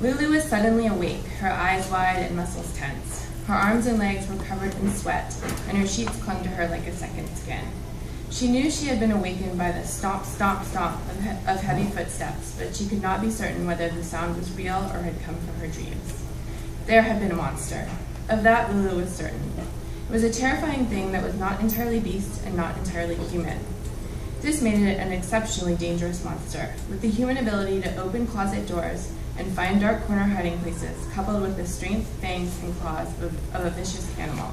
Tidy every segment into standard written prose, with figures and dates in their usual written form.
Lulu was suddenly awake, her eyes wide and muscles tense. Her arms and legs were covered in sweat, and her sheets clung to her like a second skin. She knew she had been awakened by the stomp, stomp, stomp of heavy footsteps, but she could not be certain whether the sound was real or had come from her dreams. There had been a monster. Of that, Lulu was certain. It was a terrifying thing that was not entirely beast and not entirely human. This made it an exceptionally dangerous monster, with the human ability to open closet doors and find dark corner hiding places, coupled with the strength, fangs, and claws of a vicious animal.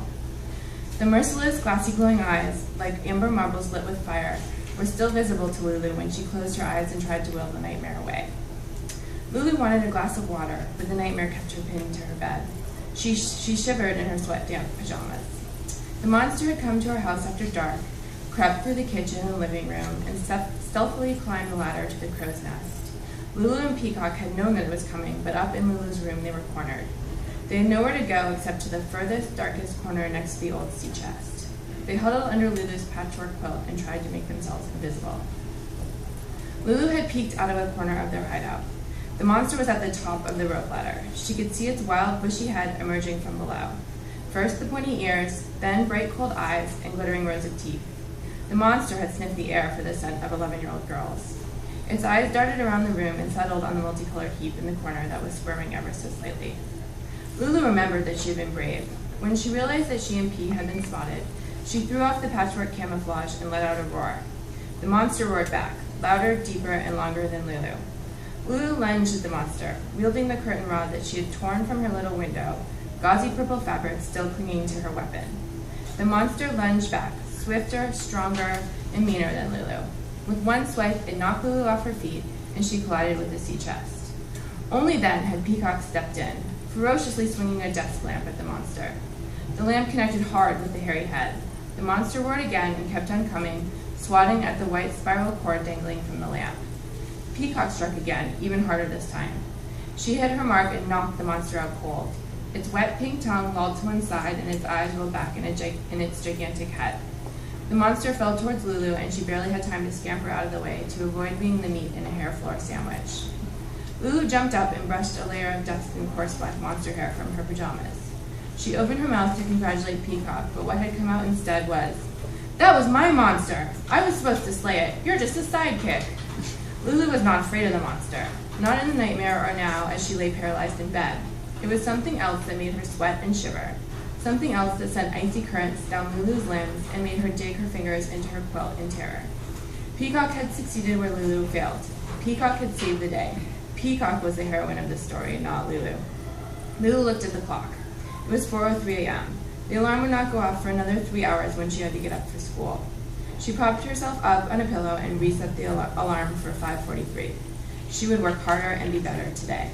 The merciless, glassy glowing eyes, like amber marbles lit with fire, were still visible to Lulu when she closed her eyes and tried to will the nightmare away. Lulu wanted a glass of water, but the nightmare kept her pinned to her bed. She shivered in her sweat-damp pajamas. The monster had come to her house after dark, crept through the kitchen and living room, and stealthily climbed the ladder to the crow's nest. Lulu and Peacock had known that it was coming, but up in Lulu's room they were cornered. They had nowhere to go except to the furthest, darkest corner next to the old sea chest. They huddled under Lulu's patchwork quilt and tried to make themselves invisible. Lulu had peeked out of a corner of their hideout. The monster was at the top of the rope ladder. She could see its wild, bushy head emerging from below. First the pointy ears, then bright, cold eyes, and glittering rows of teeth. The monster had sniffed the air for the scent of 11-year-old girls. Its eyes darted around the room and settled on the multicolored heap in the corner that was squirming ever so slightly. Lulu remembered that she had been brave. When she realized that she and P had been spotted, she threw off the patchwork camouflage and let out a roar. The monster roared back, louder, deeper, and longer than Lulu. Lulu lunged at the monster, wielding the curtain rod that she had torn from her little window, gauzy purple fabric still clinging to her weapon. The monster lunged back, swifter, stronger, and meaner than Lulu. With one swipe, it knocked Lulu off her feet, and she collided with the sea chest. Only then had Peacock stepped in, ferociously swinging a desk lamp at the monster. The lamp connected hard with the hairy head. The monster roared again and kept on coming, swatting at the white spiral cord dangling from the lamp. Peacock struck again, even harder this time. She hit her mark and knocked the monster out cold. Its wet pink tongue lolled to one side and its eyes rolled back in its gigantic head. The monster fell towards Lulu, and she barely had time to scamper out of the way to avoid being the meat in a hair floor sandwich. Lulu jumped up and brushed a layer of dust and coarse black monster hair from her pajamas. She opened her mouth to congratulate Peacock, but what had come out instead was, "That was my monster! I was supposed to slay it. You're just a sidekick." Lulu was not afraid of the monster, not in the nightmare or now as she lay paralyzed in bed. It was something else that made her sweat and shiver, something else that sent icy currents down Lulu's limbs and made her dig her fingers into her quilt in terror. Peacock had succeeded where Lulu failed. Peacock had saved the day. Peacock was the heroine of the story, not Lulu. Lulu looked at the clock. It was 4:03 a.m. The alarm would not go off for another 3 hours when she had to get up for school. She propped herself up on a pillow and reset the alarm for 5:43. She would work harder and be better today.